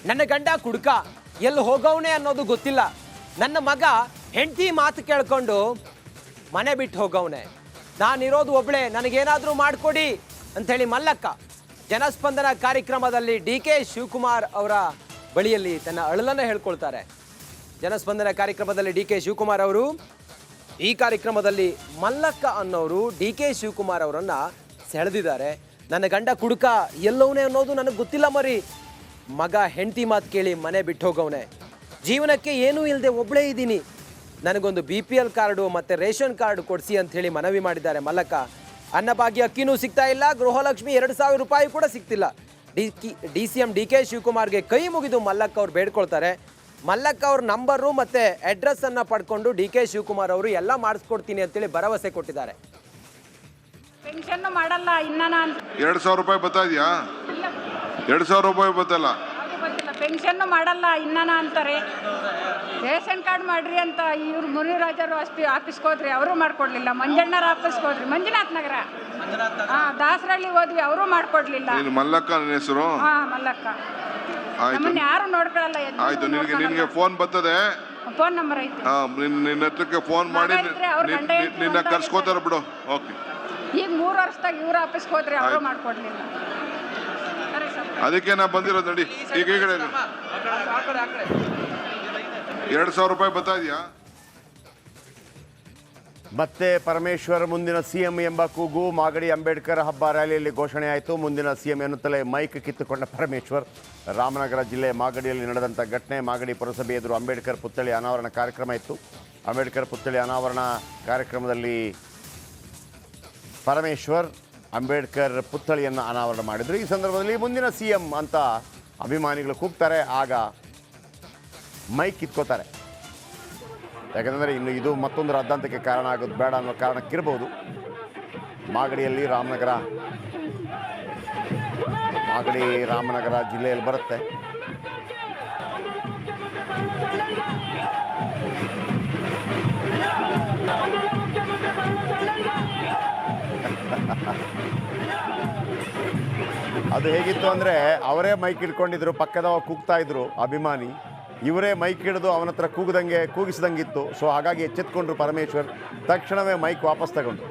ನನ್ನ ಗಂಡ ಕುಡ್ಕ ಎಲ್ಲಿ ಹೋಗವನೆ ಅನ್ನೋದು ಗೊತ್ತಿಲ್ಲ. ನನ್ನ ಮಗ ಹೆಂಡತಿ ಮಾತು ಕೇಳ್ಕೊಂಡು ಮನೆ ಬಿಟ್ಟು ಹೋಗವನೆ. ನಾನಿರೋದು ಒಬ್ಳೆ, ನನಗೇನಾದರೂ ಮಾಡಿಕೊಡಿ ಅಂಥೇಳಿ ಮಲ್ಲಕ್ಕ ಜನಸ್ಪಂದನ ಕಾರ್ಯಕ್ರಮದಲ್ಲಿ DK ಶಿವಕುಮಾರ್ ಅವರ ಬಳಿಯಲ್ಲಿ ತನ್ನ ಅಳಲನ್ನು ಹೇಳ್ಕೊಳ್ತಾರೆ. ಜನಸ್ಪಂದನ ಕಾರ್ಯಕ್ರಮದಲ್ಲಿ DK ಶಿವಕುಮಾರ್ ಅವರು ಈ ಕಾರ್ಯಕ್ರಮದಲ್ಲಿ ಮಲ್ಲಕ್ಕ ಅನ್ನೋರು DK ಶಿವಕುಮಾರ್ ಅವರನ್ನು ಸೆಳೆದಿದ್ದಾರೆ. ನನ್ನ ಗಂಡ ಕುಡುಕ ಎಲ್ಲವನೇ ಅನ್ನೋದು ನನಗೆ ಗೊತ್ತಿಲ್ಲ ಮರಿ. ಮಗ ಹೆಂಡತಿ ಮಾತು ಕೇಳಿ ಮನೆ ಬಿಟ್ಟು ಹೋಗವನೆ. ಜೀವನಕ್ಕೆ ಏನೂ ಇಲ್ಲದೆ ಒಬ್ಬಳೇ ಇದ್ದೀನಿ. ನನಗೊಂದು BPL ಕಾರ್ಡು ಮತ್ತು ರೇಷನ್ ಕಾರ್ಡ್ ಕೊಡಿಸಿ ಅಂಥೇಳಿ ಮನವಿ ಮಾಡಿದ್ದಾರೆ ಮಲ್ಲಕ್ಕ. ಅನ್ನಭಾಗ್ಯ ಅಕ್ಕಿನೂ ಸಿಗ್ತಾ ಇಲ್ಲ, ಗೃಹಲಕ್ಷ್ಮಿ 2,000 ರೂಪಾಯಿ ಕೂಡ ಸಿಗ್ತಿಲ್ಲ. DCM DK ಶಿವಕುಮಾರ್ಗೆ ಕೈ ಮುಗಿದು ಮಲ್ಲಕ್ಕ ಅವ್ರು ಬೇಡ್ಕೊಳ್ತಾರೆ. ಮಲ್ಲಕ್ಕ ಅವ್ರ ನಂಬರು ಮತ್ತು ಅಡ್ರೆಸ್ಸನ್ನು ಪಡ್ಕೊಂಡು DK ಶಿವಕುಮಾರ್ ಅವರು ಎಲ್ಲ ಮಾಡಿಸ್ಕೊಡ್ತೀನಿ ಅಂತೇಳಿ ಭರವಸೆ ಕೊಟ್ಟಿದ್ದಾರೆ. ಪೆನ್ಷನ್ ಮಾಡಲ್ಲ ಇನ್ನ ನಾನು 2,000 ರೂಪಾಯಿ ಬರ್ತಾ ಇದೆಯಾ? 2,000 ರೂಪಾಯಿ ಬರ್ತಲ್ಲ. ಪೆನ್ಷನ್ ಮಾಡಲ್ಲ ಇನ್ನ ಅಂತಾರೆ. ರೇಷನ್ ಕಾರ್ಡ್ ಮಾಡ್ರಿ ಅಂತ ಇವ್ರು ಮುನಿರಾಜರು ಆಫೀಸ್ಗೆ ಹೋದ್ರಿ, ಅವರು ಮಾಡ್ಕೊಡ್ಲಿಲ್ಲ. ಮಂಜಣ್ಣರ ಆಫೀಸ್ಗೆ ಹೋದ್ರಿ, ಮಂಜುನಾಥ್ ನಗರ. ದಾಸರಳ್ಳಿ ಹೋದ್ವಿ, ಅವರು ಮಾಡ್ಕೊಡ್ಲಿಲ್ಲ. ಮಲ್ಲಕ್ಕ ನನ್ನ ಹೆಸರು? ಮಲ್ಲಕ್ಕ. ನಮ್ಮನ್ನ ಯಾರು ನೋಡ್ಕೊಳಲ್ಲ. ಆಯ್ತು, ನಿನಗೆ ಫೋನ್ ಬರ್ತದೆ, ಫೋನ್ ನಂಬರ್ ಐತಿ. ನಿನ್ನ ಹತ್ರಕ್ಕೆ ಫೋನ್ ಮಾಡಿ ನಿನ್ನ ಕರ್ಸ್ಕೋತಾರ ಬಿಡು. ಓಕೆ. ಈಗ 3 ವರ್ಷದಾಗ ಇವ್ರ ಆಫೀಸ್ಗೆ ಹೋದ್ರಿ, ಅವರು ಮಾಡ್ಕೊಡ್ಲಿಲ್ಲ. ಅದಕ್ಕೆ ನಾ ಬಂದಿರೋದು ನೋಡಿ. ಈಗ ಈ ಕಡೆ 2,000 ರೂಪಾಯಿ ಬರ್ತಾ ಇದೆಯಾ? ಮತ್ತೆ ಪರಮೇಶ್ವರ್ ಮುಂದಿನ CM ಎಂಬ ಕೂಗು ಮಾಗಡಿ ಅಂಬೇಡ್ಕರ್ ಹಬ್ಬ ರ್ಯಾಲಿಯಲ್ಲಿ ಘೋಷಣೆ ಆಯಿತು. ಮುಂದಿನ CM ಎನ್ನುತ್ತಲೇ ಮೈಕ್ ಕಿತ್ತುಕೊಂಡ ಪರಮೇಶ್ವರ್. ರಾಮನಗರ ಜಿಲ್ಲೆ ಮಾಗಡಿಯಲ್ಲಿ ನಡೆದಂಥ ಘಟನೆ. ಮಾಗಡಿ ಪುರಸಭೆ ಎದುರು ಅಂಬೇಡ್ಕರ್ ಪುತ್ಥಳಿ ಅನಾವರಣ ಕಾರ್ಯಕ್ರಮ ಇತ್ತು. ಅಂಬೇಡ್ಕರ್ ಪುತ್ಥಳಿ ಅನಾವರಣ ಕಾರ್ಯಕ್ರಮದಲ್ಲಿ ಪರಮೇಶ್ವರ್ ಅಂಬೇಡ್ಕರ್ ಪುತ್ಥಳಿಯನ್ನು ಅನಾವರಣ ಮಾಡಿದರು. ಈ ಸಂದರ್ಭದಲ್ಲಿ ಮುಂದಿನ CM ಅಂತ ಅಭಿಮಾನಿಗಳು ಕೂಗ್ತಾರೆ. ಆಗ ಮೈಕ್ ಕಿತ್ಕೋತಾರೆ. ಯಾಕಂದರೆ ಇನ್ನು ಇದು ಮತ್ತೊಂದು ರಾದ್ಧಾಂತಕ್ಕೆ ಕಾರಣ ಆಗೋದು ಬೇಡ ಅನ್ನೋ ಕಾರಣಕ್ಕಿರ್ಬೋದು. ಮಾಗಡಿ ರಾಮನಗರ ಜಿಲ್ಲೆಯಲ್ಲಿ ಬರುತ್ತೆ. ಅದು ಹೇಗಿತ್ತು ಅಂದರೆ ಅವರೇ ಮೈಕ್ ಹಿಡ್ಕೊಂಡಿದ್ರು, ಪಕ್ಕದವ ಕೂಗ್ತಾ ಇದ್ರು ಅಭಿಮಾನಿ. ಇವರೇ ಮೈಕ್ ಹಿಡಿದು ಅವನ ಹತ್ರ ಕೂಗಿಸಿದಂಗಿತ್ತು. ಸೊ ಹಾಗಾಗಿ ಎಚ್ಚೆತ್ಕೊಂಡ್ರು ಪರಮೇಶ್ವರ್. ತಕ್ಷಣವೇ ಮೈಕ್ ವಾಪಸ್ ತಗೊಂಡು